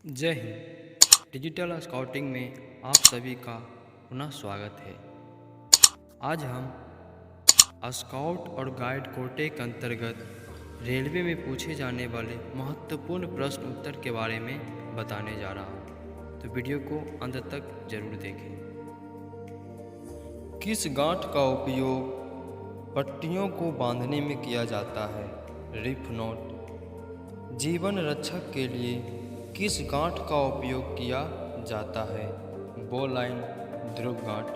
जय Hind. Digital scouting में आप सभी का पुनः स्वागत है। आज हम स्काउट और गाइड कोटे के अंतर्गत रेलवे में पूछे जाने वाले महत्वपूर्ण प्रश्न उत्तर के बारे में बताने जा रहा हूँ, तो वीडियो को अंत तक जरूर देखें। किस गांठ का उपयोग पट्टियों को बांधने में किया जाता है? रिफ नॉट। जीवन रक्षक के लिए किस गांठ का उपयोग किया जाता है? बो लाइन, ध्रुव गांठ।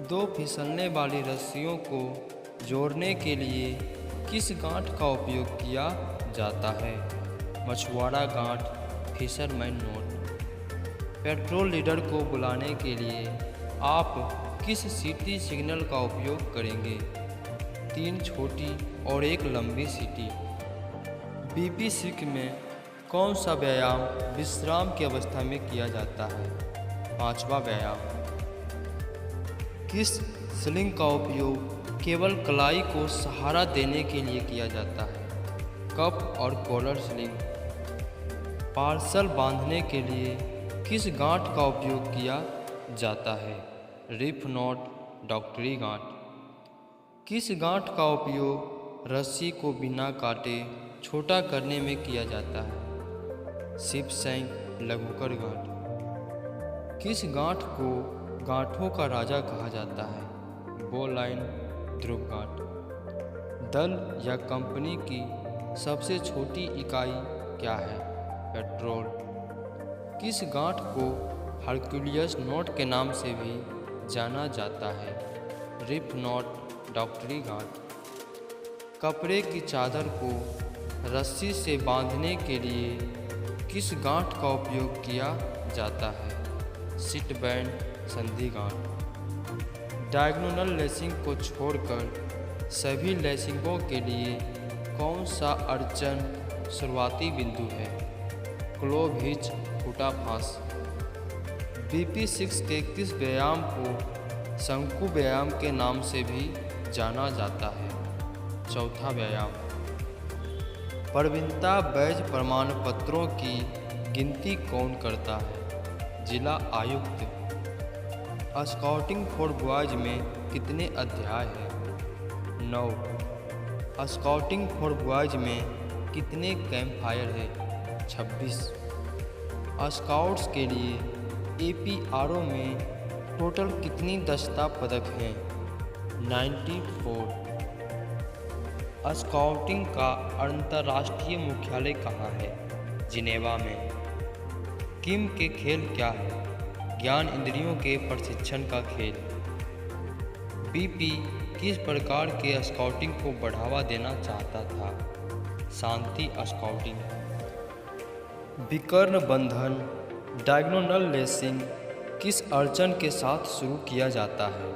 दो फिसलने वाली रस्सियों को जोड़ने के लिए किस गांठ का उपयोग किया जाता है? मछुआरा गांठ, फिशरमैन नॉट। पेट्रोल लीडर को बुलाने के लिए आप किस सीटी सिग्नल का उपयोग करेंगे? 3 छोटी और 1 लंबी सीटी। BP6 में कौन सा व्यायाम विश्राम की अवस्था में किया जाता है? 5वां व्यायाम। किस स्लिंग का उपयोग केवल कलाई को सहारा देने के लिए किया जाता है? कप और कॉलर स्लिंग। पार्सल बांधने के लिए किस गांठ का उपयोग किया जाता है? रिफ नॉट, डॉक्टरी गांठ। किस गांठ का उपयोग रस्सी को बिना काटे छोटा करने में किया जाता है? शिप सैंक, लघुकर गांठ। किस गांठ को गांठों का राजा कहा जाता है? बो लाइन, ध्रुव गांठ। दल या कंपनी की सबसे छोटी इकाई क्या है? पेट्रोल। किस गांठ को हरक्यूलियस नॉट के नाम से भी जाना जाता है? रिफ नॉट, डॉक्टरी गांठ। कपड़े की चादर को रस्सी से बांधने के लिए किस गांठ का उपयोग किया जाता है? सीट बैंड, संधि गांठ। डायगोनल लेसिंग को छोड़कर सभी लेसिंगों के लिए कौन सा अड़चन शुरुआती बिंदु है? क्लोव हिच, फूटा फांस। BP6 के किस व्यायाम को शंकु व्यायाम के नाम से भी जाना जाता है? चौथा व्यायाम। प्रवीणता बैज प्रमाण पत्रों की गिनती कौन करता है? जिला आयुक्त। स्काउटिंग फॉर बॉयज में कितने अध्याय हैं? 9। स्काउटिंग फॉर बॉयज में कितने कैंप फायर है? 26। स्काउट्स के लिए APRO में टोटल कितनी दस्ता पदक हैं? 94। स्काउटिंग का अंतर्राष्ट्रीय मुख्यालय कहाँ है? जिनेवा में। किम के खेल क्या है? ज्ञान इंद्रियों के प्रशिक्षण का खेल। BP किस प्रकार के स्काउटिंग को बढ़ावा देना चाहता था? शांति स्काउटिंग। विकर्ण बंधन, डायगोनल लेसिंग किस अड़चन के साथ शुरू किया जाता है?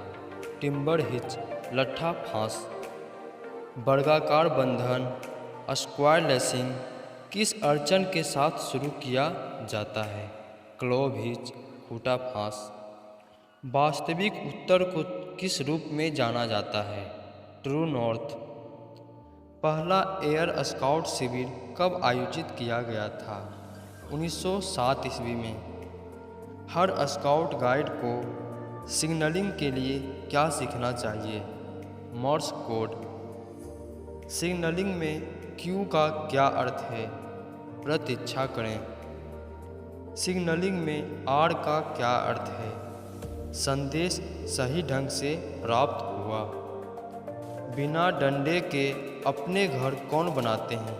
टिम्बर हिच, लट्ठा फांस। वर्गाकार बंधन, स्क्वायर लेसिंग किस अड़चन के साथ शुरू किया जाता है? क्लोव हिच, फूटा फांस। वास्तविक उत्तर को किस रूप में जाना जाता है? True north. पहला एयर स्काउट शिविर कब आयोजित किया गया था? 1907 ईस्वी में। हर स्काउट गाइड को सिग्नलिंग के लिए क्या सीखना चाहिए? Morse code. सिग्नलिंग में Q का क्या अर्थ है? प्रतीक्षा करें। सिग्नलिंग में R का क्या अर्थ है? संदेश सही ढंग से प्राप्त हुआ। बिना डंडे के अपने घर कौन बनाते हैं?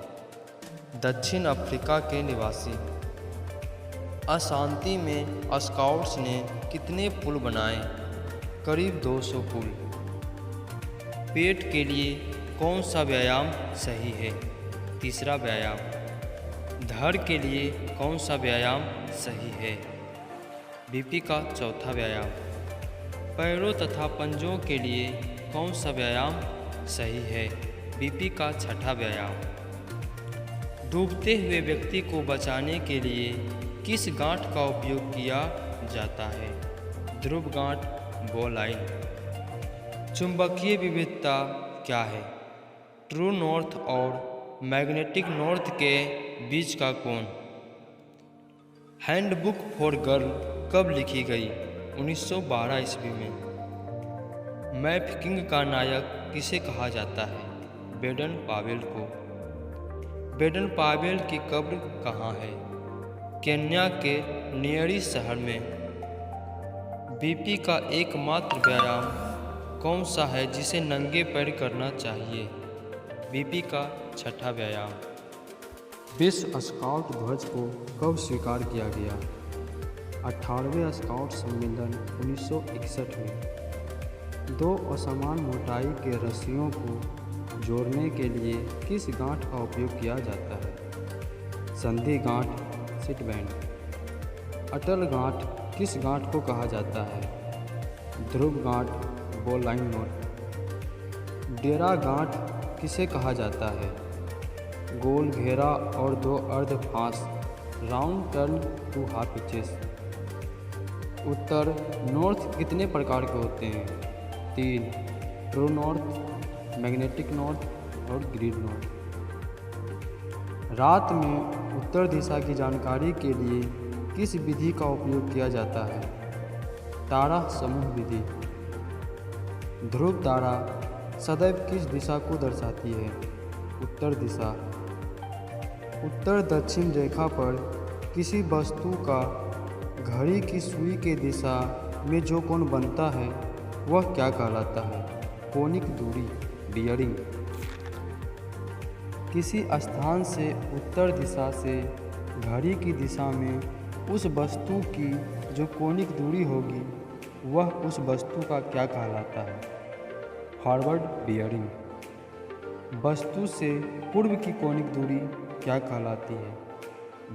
दक्षिण अफ्रीका के निवासी। अशांति में स्काउट्स ने कितने पुल बनाए? करीब 200 पुल। पेट के लिए कौन सा व्यायाम सही है? तीसरा व्यायाम। धड़ के लिए कौन सा व्यायाम सही है? BP का चौथा व्यायाम। पैरों तथा पंजों के लिए कौन सा व्यायाम सही है? BP का छठा व्यायाम। डूबते हुए व्यक्ति को बचाने के लिए किस गांठ का उपयोग किया जाता है? ध्रुव गांठ, बो लाइन। चुंबकीय विविधता क्या है? ट्रू नॉर्थ और मैग्नेटिक नॉर्थ के बीच का कोण। हैंडबुक फॉर गर्ल कब लिखी गई? 1912 ईस्वी में। मैफकिंग का नायक किसे कहा जाता है? बेडन पावेल को। बेडन पावेल की कब्र कहाँ है? केन्या के नियरी शहर में। बीपी का एकमात्र व्यायाम कौन सा है जिसे नंगे पैर करना चाहिए? बीपी का छठा व्यायाम। विश्व स्काउट ध्वज को कब स्वीकार किया गया? 18वें स्काउट सम्मेलन 1961 में। दो असमान मोटाई के रस्सियों को जोड़ने के लिए किस गांठ का उपयोग किया जाता है? संधि गांठ, सीट बैंड। अटल गांठ किस गांठ को कहा जाता है? ध्रुव गांठ, बो लाइन नॉट। डेरा गांठ किसे कहा जाता है? गोल घेरा और दो अर्ध फांस, round turn two half pitches. उत्तर नॉर्थ कितने प्रकार के होते हैं? 3, ट्रू नॉर्थ, मैग्नेटिक नॉर्थ और ग्रीड नॉर्थ। रात में उत्तर दिशा की जानकारी के लिए किस विधि का उपयोग किया जाता है? तारा समूह विधि। ध्रुव तारा सदैव किस दिशा को दर्शाती है? उत्तर दिशा। उत्तर दक्षिण रेखा पर किसी वस्तु का घड़ी की सुई के दिशा में जो कोण बनता है वह क्या कहलाता है? कोणिक दूरी, बियरिंग। किसी स्थान से उत्तर दिशा से घड़ी की दिशा में उस वस्तु की जो कोणिक दूरी होगी वह उस वस्तु का क्या कहलाता है? Forward bearing. वस्तु से पूर्व की कोणिक दूरी क्या कहलाती है?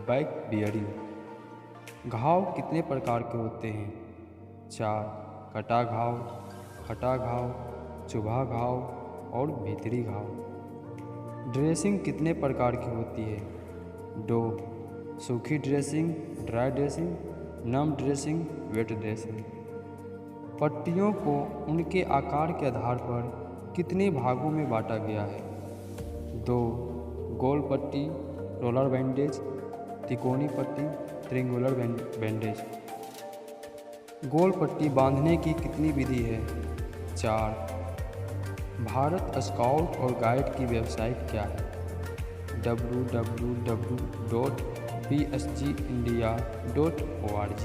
Back bearing. घाव कितने प्रकार के होते हैं? 4, कटा घाव, फटा घाव, चुभा घाव और भीतरी घाव। ड्रेसिंग कितने प्रकार की होती है? 2, सूखी ड्रेसिंग, ड्राई ड्रेसिंग, नम ड्रेसिंग, वेट ड्रेसिंग। पट्टियों को उनके आकार के आधार पर कितने भागों में बांटा गया है? 2, गोल पट्टी, रोलर बैंडेज, त्रिकोणी पट्टी, ट्रिंगुलर बैंडेज। गोल पट्टी बांधने की कितनी विधि है? 4। भारत स्काउट और गाइड की वेबसाइट क्या है? www.bsgindia.org।